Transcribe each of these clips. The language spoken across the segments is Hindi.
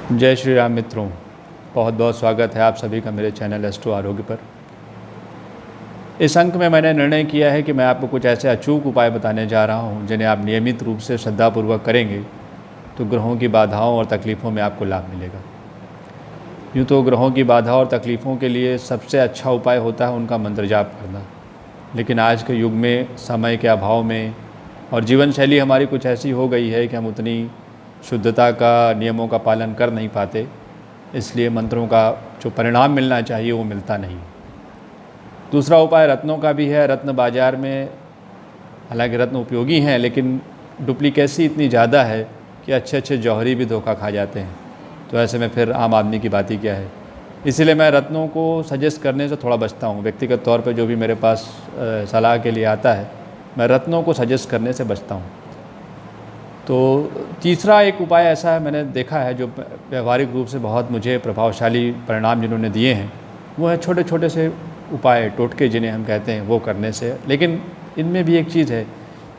जय श्री राम मित्रों, बहुत बहुत स्वागत है आप सभी का मेरे चैनल एस्ट्रो आरोग्य पर। इस अंक में मैंने निर्णय किया है कि मैं आपको कुछ ऐसे अचूक उपाय बताने जा रहा हूं जिन्हें आप नियमित रूप से श्रद्धापूर्वक करेंगे तो ग्रहों की बाधाओं और तकलीफ़ों में आपको लाभ मिलेगा। यूँ तो ग्रहों की बाधा और तकलीफ़ों के लिए सबसे अच्छा उपाय होता है उनका मंत्र जाप करना, लेकिन आज के युग में समय के अभाव में और जीवन शैली हमारी कुछ ऐसी हो गई है कि हम उतनी शुद्धता का, नियमों का पालन कर नहीं पाते, इसलिए मंत्रों का जो परिणाम मिलना चाहिए वो मिलता नहीं। दूसरा उपाय रत्नों का भी है। रत्न बाज़ार में, हालांकि रत्न उपयोगी हैं, लेकिन डुप्लीकेसी इतनी ज़्यादा है कि अच्छे अच्छे जौहरी भी धोखा खा जाते हैं। तो ऐसे में फिर आम आदमी की बात ही क्या है। इसीलिए मैं रत्नों को सजेस्ट करने से थोड़ा बचता हूँ। व्यक्तिगत तौर पर जो भी मेरे पास सलाह के लिए आता है, मैं रत्नों को सजेस्ट करने से बचता हूँ। तो तीसरा एक उपाय ऐसा है, मैंने देखा है, जो व्यवहारिक रूप से बहुत मुझे प्रभावशाली परिणाम जिन्होंने दिए हैं, वो है छोटे छोटे से उपाय, टोटके जिन्हें हम कहते हैं, वो करने से। लेकिन इनमें भी एक चीज़ है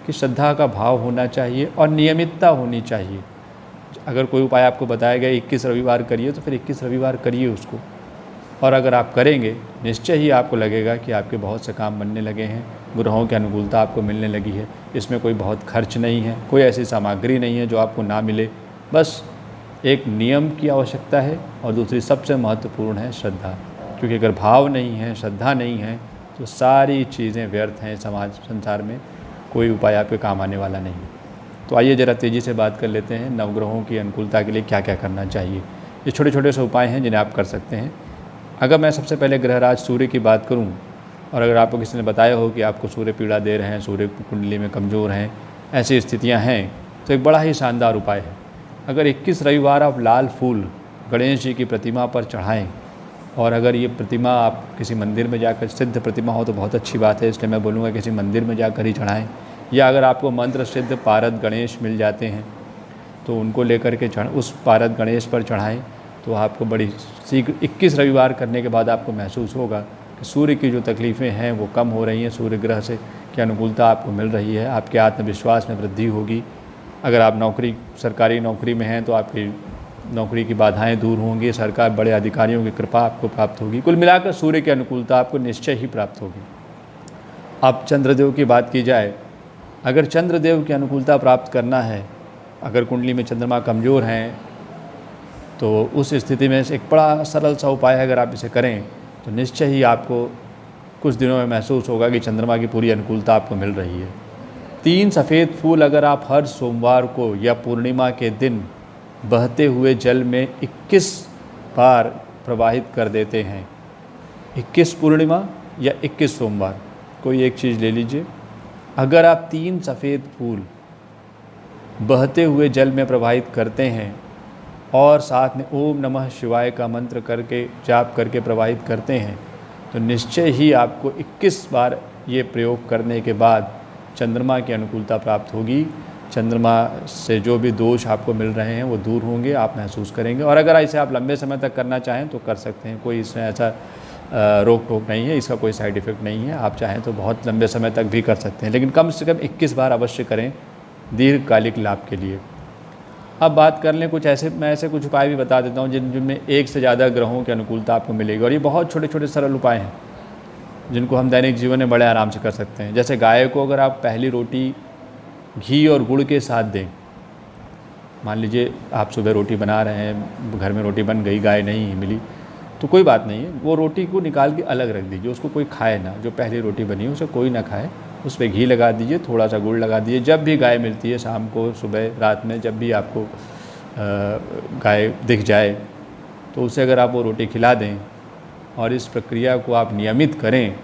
कि श्रद्धा का भाव होना चाहिए और नियमितता होनी चाहिए। अगर कोई उपाय आपको बताया गया 21 रविवार करिए तो फिर 21 रविवार करिए उसको, और अगर आप करेंगे निश्चय ही आपको लगेगा कि आपके बहुत से काम बनने लगे हैं, ग्रहों की अनुकूलता आपको मिलने लगी है। इसमें कोई बहुत खर्च नहीं है, कोई ऐसी सामग्री नहीं है जो आपको ना मिले, बस एक नियम की आवश्यकता है। और दूसरी सबसे महत्वपूर्ण है श्रद्धा, क्योंकि अगर भाव नहीं है, श्रद्धा नहीं है, तो सारी चीज़ें व्यर्थ हैं। संसार में कोई उपाय आपके काम आने वाला नहीं। तो आइए ज़रा तेज़ी से बात कर लेते हैं नवग्रहों की अनुकूलता के लिए क्या क्या करना चाहिए। ये छोटे छोटे से उपाय हैं जिन्हें आप कर सकते हैं। अगर मैं सबसे पहले ग्रहराज सूर्य की बात करूं, और अगर आपको किसी ने बताया हो कि आपको सूर्य पीड़ा दे रहे हैं, सूर्य कुंडली में कमज़ोर हैं, ऐसी स्थितियां हैं, तो एक बड़ा ही शानदार उपाय है। अगर 21 रविवार आप लाल फूल गणेश जी की प्रतिमा पर चढ़ाएं, और अगर ये प्रतिमा आप किसी मंदिर में जाकर, सिद्ध प्रतिमा हो तो बहुत अच्छी बात है, इसलिए मैं बोलूँगा किसी मंदिर में जाकर ही चढ़ाएँ, या अगर आपको मंत्र सिद्ध पारद गणेश मिल जाते हैं तो उनको लेकर के उस पारद गणेश पर चढ़ाएँ, तो आपको बड़ी शीघ्र 21 रविवार करने के बाद आपको महसूस होगा कि सूर्य की जो तकलीफ़ें हैं वो कम हो रही हैं, सूर्य ग्रह से की अनुकूलता आपको मिल रही है, आपके आत्मविश्वास में वृद्धि होगी। अगर आप सरकारी नौकरी में हैं तो आपकी नौकरी की बाधाएं दूर होंगी, सरकार, बड़े अधिकारियों की कृपा आपको प्राप्त होगी। कुल मिलाकर सूर्य की अनुकूलता आपको निश्चय ही प्राप्त होगी। अब चंद्रदेव की बात की जाए, अगर चंद्रदेव की अनुकूलता प्राप्त करना है, अगर कुंडली में चंद्रमा कमज़ोर हैं, तो उस स्थिति में एक बड़ा सरल सा उपाय है। अगर आप इसे करें तो निश्चय ही आपको कुछ दिनों में महसूस होगा कि चंद्रमा की पूरी अनुकूलता आपको मिल रही है। 3 सफ़ेद फूल अगर आप हर सोमवार को या पूर्णिमा के दिन बहते हुए जल में 21 बार प्रवाहित कर देते हैं, 21 पूर्णिमा या 21 सोमवार, कोई एक चीज़ ले लीजिए। अगर आप 3 सफ़ेद फूल बहते हुए जल में प्रवाहित करते हैं और साथ में ओम नमः शिवाय का मंत्र करके, जाप करके प्रवाहित करते हैं, तो निश्चय ही आपको 21 बार ये प्रयोग करने के बाद चंद्रमा की अनुकूलता प्राप्त होगी। चंद्रमा से जो भी दोष आपको मिल रहे हैं वो दूर होंगे, आप महसूस करेंगे। और अगर इसे आप लंबे समय तक करना चाहें तो कर सकते हैं, कोई इसमें ऐसा रोक टोक नहीं है, इसका कोई साइड इफ़ेक्ट नहीं है। आप चाहें तो बहुत लंबे समय तक भी कर सकते हैं, लेकिन कम से कम 21 बार अवश्य करें दीर्घकालिक लाभ के लिए। अब बात कर लें कुछ ऐसे, मैं ऐसे कुछ उपाय भी बता देता हूँ जिनमें एक से ज़्यादा ग्रहों की अनुकूलता आपको मिलेगी, और ये बहुत छोटे छोटे सरल उपाय हैं जिनको हम दैनिक जीवन में बड़े आराम से कर सकते हैं। जैसे गाय को अगर आप पहली रोटी घी और गुड़ के साथ दें, मान लीजिए आप सुबह रोटी बना रहे हैं, घर में रोटी बन गई, गाय नहीं मिली, तो कोई बात नहीं है, वो रोटी को निकाल के अलग रख दीजिए, उसको कोई खाए ना। जो पहली रोटी बनी है उसे कोई ना खाए, उस पर घी लगा दीजिए, थोड़ा सा गुड़ लगा दीजिए। जब भी गाय मिलती है, शाम को, सुबह, रात में, जब भी आपको गाय दिख जाए तो उसे अगर आप वो रोटी खिला दें और इस प्रक्रिया को आप नियमित करें,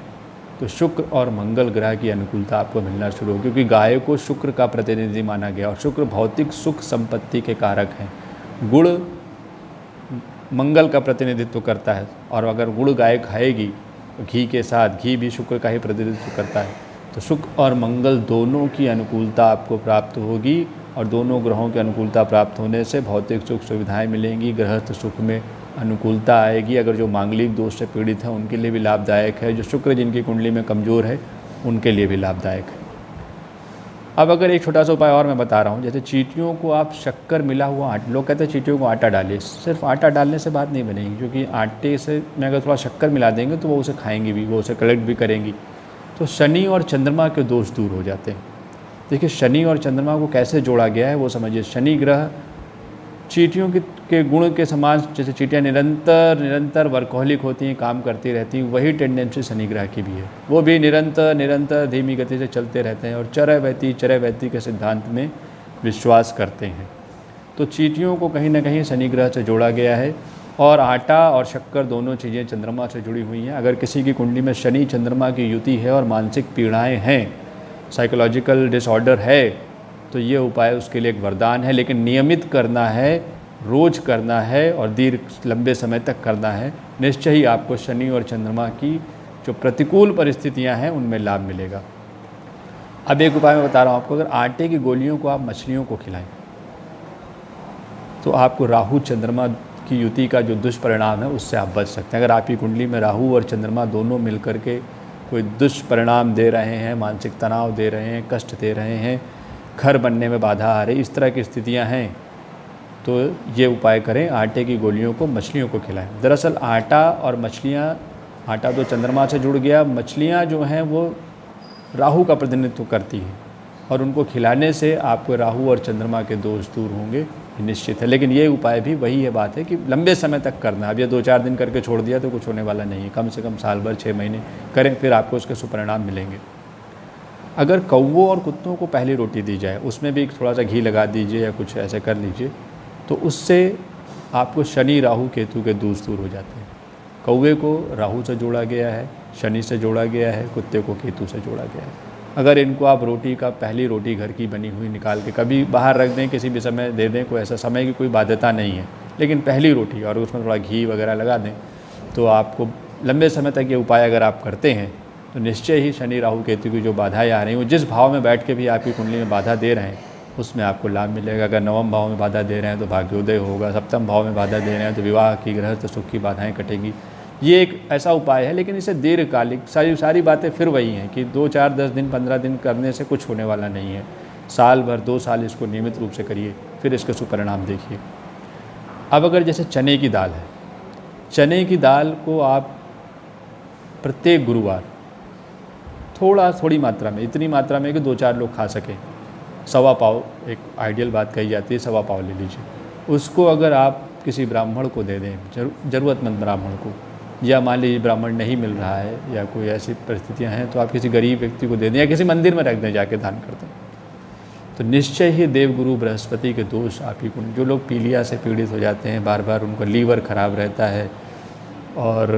तो शुक्र और मंगल ग्रह की अनुकूलता आपको मिलना शुरू हो, क्योंकि गाय को शुक्र का प्रतिनिधि माना गया और शुक्र भौतिक सुख संपत्ति के कारक हैं। गुड़ मंगल का प्रतिनिधित्व करता है, और अगर गुड़ गाय खाएगी तो घी के साथ, घी भी शुक्र का ही प्रतिनिधित्व करता है, तो शुक्र और मंगल दोनों की अनुकूलता आपको प्राप्त होगी, और दोनों ग्रहों की अनुकूलता प्राप्त होने से भौतिक सुख सुविधाएं मिलेंगी, गृहस्थ सुख में अनुकूलता आएगी। अगर जो मांगलिक दोष से पीड़ित हैं उनके लिए भी लाभदायक है, जो शुक्र जिनकी कुंडली में कमज़ोर है उनके लिए भी लाभदायक है। अब अगर एक छोटा सा उपाय और मैं बता रहा हूँ, जैसे चींटियों को आप शक्कर मिला हुआ आटा, लोग कहते हैं चींटियों को आटा डालिए, सिर्फ आटा डालने से बात नहीं बनेगी, क्योंकि आटे से में अगर थोड़ा शक्कर मिला देंगे तो वो उसे खाएंगी भी, वो उसे कलेक्ट भी करेंगी, तो शनि और चंद्रमा के दोष दूर हो जाते हैं। देखिए शनि और चंद्रमा को कैसे जोड़ा गया है वो समझिए। शनि ग्रह चींटियों के गुण के समान, जैसे चींटियाँ निरंतर वर्कहोलिक होती हैं, काम करती रहती हैं, वही टेंडेंसी शनि ग्रह की भी है। वो भी निरंतर धीमी गति से चलते रहते हैं और चरैवैती के सिद्धांत में विश्वास करते हैं। तो चींटियों को कहीं ना कहीं शनि ग्रह से जोड़ा गया है। और आटा और शक्कर दोनों चीज़ें चंद्रमा से जुड़ी हुई हैं। अगर किसी की कुंडली में शनि चंद्रमा की युति है और मानसिक पीड़ाएँ हैं, साइकोलॉजिकल डिसऑर्डर है, तो ये उपाय उसके लिए एक वरदान है। लेकिन नियमित करना है, रोज़ करना है और लंबे समय तक करना है। निश्चय ही आपको शनि और चंद्रमा की जो प्रतिकूल परिस्थितियां हैं उनमें लाभ मिलेगा। अब एक उपाय मैं बता रहा हूँ आपको, अगर आटे की गोलियों को आप मछलियों को खिलाएं तो आपको राहु चंद्रमा की युति का जो दुष्परिणाम है उससे आप बच सकते हैं। अगर आपकी कुंडली में राहु और चंद्रमा दोनों मिलकर के कोई दुष्परिणाम दे रहे हैं, मानसिक तनाव दे रहे हैं, कष्ट दे रहे हैं, घर बनने में बाधा आ रही, इस तरह की स्थितियां हैं, तो ये उपाय करें, आटे की गोलियों को मछलियों को खिलाएं। दरअसल आटा और मछलियाँ, आटा तो चंद्रमा से जुड़ गया, मछलियाँ जो हैं वो राहु का प्रतिनिधित्व करती हैं और उनको खिलाने से आपको राहु और चंद्रमा के दोष दूर होंगे, ये निश्चित है। लेकिन ये उपाय भी वही है बात है कि लंबे समय तक करना। अब ये 2-4 दिन करके छोड़ दिया तो कुछ होने वाला नहीं है, कम से कम साल भर 6 महीने करें, फिर आपको उसके सुपरिणाम मिलेंगे। अगर कौवों और कुत्तों को पहली रोटी दी जाए, उसमें भी थोड़ा सा घी लगा दीजिए या कुछ ऐसे कर लीजिए, तो उससे आपको शनि राहु केतु के दोष दूर हो जाते हैं। कौवे को राहु से जोड़ा गया है, शनि से जोड़ा गया है, कुत्ते को केतु से जोड़ा गया है। अगर इनको आप रोटी का, पहली रोटी घर की बनी हुई निकाल के कभी बाहर रख दें, किसी भी समय दे दें, कोई ऐसा समय की कोई बाध्यता नहीं है, लेकिन पहली रोटी और उसमें थोड़ा घी वगैरह लगा दें, तो आपको लंबे समय तक ये उपाय अगर आप करते हैं तो निश्चय ही शनि राहु केतु की जो बाधाएं आ रही हैं, वो जिस भाव में बैठ के भी आपकी कुंडली में बाधा दे रहे हैं उसमें आपको लाभ मिलेगा। अगर 9वें भाव में बाधा दे रहे हैं तो भाग्योदय होगा, 7वें भाव में बाधा दे रहे हैं तो विवाह की, गृहस्थ सुख की बाधाएं कटेंगी। ये एक ऐसा उपाय है, लेकिन इसे दीर्घकालिक, सारी बातें फिर वही हैं कि 2, 4, 10 दिन, 15 दिन करने से कुछ होने वाला नहीं है। साल भर, 2 साल इसको नियमित रूप से करिए, फिर इसके सुपरिणाम देखिए। अब अगर जैसे चने की दाल है, चने की दाल को आप प्रत्येक गुरुवार थोड़ी मात्रा में, इतनी मात्रा में कि 2-4 लोग खा सकें, 1.25 पाव, एक आइडियल बात कही जाती है, 1.25 पाव ले लीजिए। उसको अगर आप किसी ब्राह्मण को दे दें, ज़रूरतमंद ब्राह्मण को, या मान लीजिए ब्राह्मण नहीं मिल रहा है या कोई ऐसी परिस्थितियां हैं, तो आप किसी गरीब व्यक्ति को दे दें या किसी मंदिर में रख दें, जाके दान कर दें, तो निश्चय ही देवगुरु बृहस्पति के दोष आप ही को, जो लोग पीलिया से पीड़ित हो जाते हैं, बार बार उनका लीवर खराब रहता है और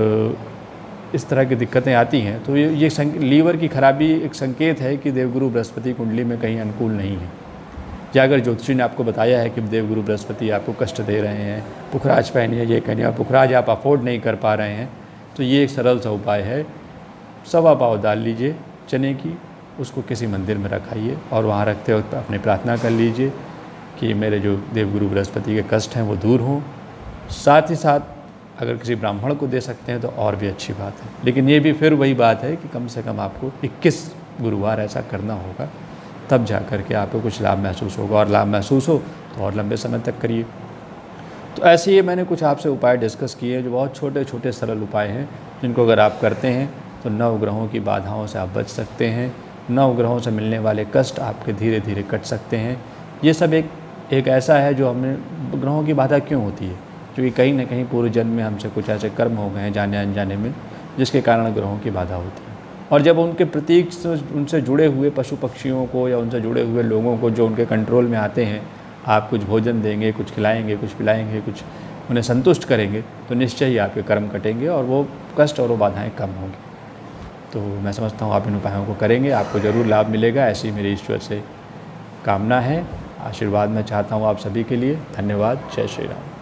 इस तरह की दिक्कतें आती हैं, तो ये लीवर की खराबी एक संकेत है कि देवगुरु बृहस्पति कुंडली में कहीं अनुकूल नहीं है। या अगर ज्योतिषी ने आपको बताया है कि देवगुरु बृहस्पति आपको कष्ट दे रहे हैं, पुखराज पहनिए, ये कहनिए, और पुखराज आप अफोर्ड नहीं कर पा रहे हैं, तो ये एक सरल सा उपाय है। 1.25 पाव दाल लीजिए चने की, उसको किसी मंदिर में रखाइए और वहाँ रखते वक्त अपनी प्रार्थना कर लीजिए कि मेरे जो देवगुरु बृहस्पति के कष्ट हैं वो दूर हों। साथ ही साथ अगर किसी ब्राह्मण को दे सकते हैं तो और भी अच्छी बात है, लेकिन ये भी फिर वही बात है कि कम से कम आपको 21 गुरुवार ऐसा करना होगा, तब जा कर के आपको कुछ लाभ महसूस होगा, और लाभ महसूस हो तो और लंबे समय तक करिए। तो ऐसे ही मैंने कुछ आपसे उपाय डिस्कस किए जो बहुत छोटे छोटे सरल उपाय हैं, जिनको अगर आप करते हैं तो 9 ग्रहों की बाधाओं से आप बच सकते हैं, 9 ग्रहों से मिलने वाले कष्ट आपके धीरे धीरे कट सकते हैं। ये सब एक ऐसा है जो हमें, ग्रहों की बाधा क्यों होती है, क्योंकि कहीं ना कहीं पूर्व जन्म में हमसे कुछ ऐसे कर्म हो गए हैं जाने अनजाने में, जिसके कारण ग्रहों की बाधा होती है। और जब उनके प्रतीक, उनसे जुड़े हुए पशु पक्षियों को या उनसे जुड़े हुए लोगों को जो उनके कंट्रोल में आते हैं, आप कुछ भोजन देंगे, कुछ खिलाएंगे, कुछ पिलाएंगे, कुछ उन्हें संतुष्ट करेंगे, तो निश्चय ही आपके कर्म कटेंगे और वो कष्ट और वो बाधाएँ कम होंगी। तो मैं समझता हूँ आप इन उपायों को करेंगे, आपको ज़रूर लाभ मिलेगा, ऐसी मेरी ईश्वर से कामना है, आशीर्वाद मैं चाहता हूँ आप सभी के लिए। धन्यवाद। जय श्री राम।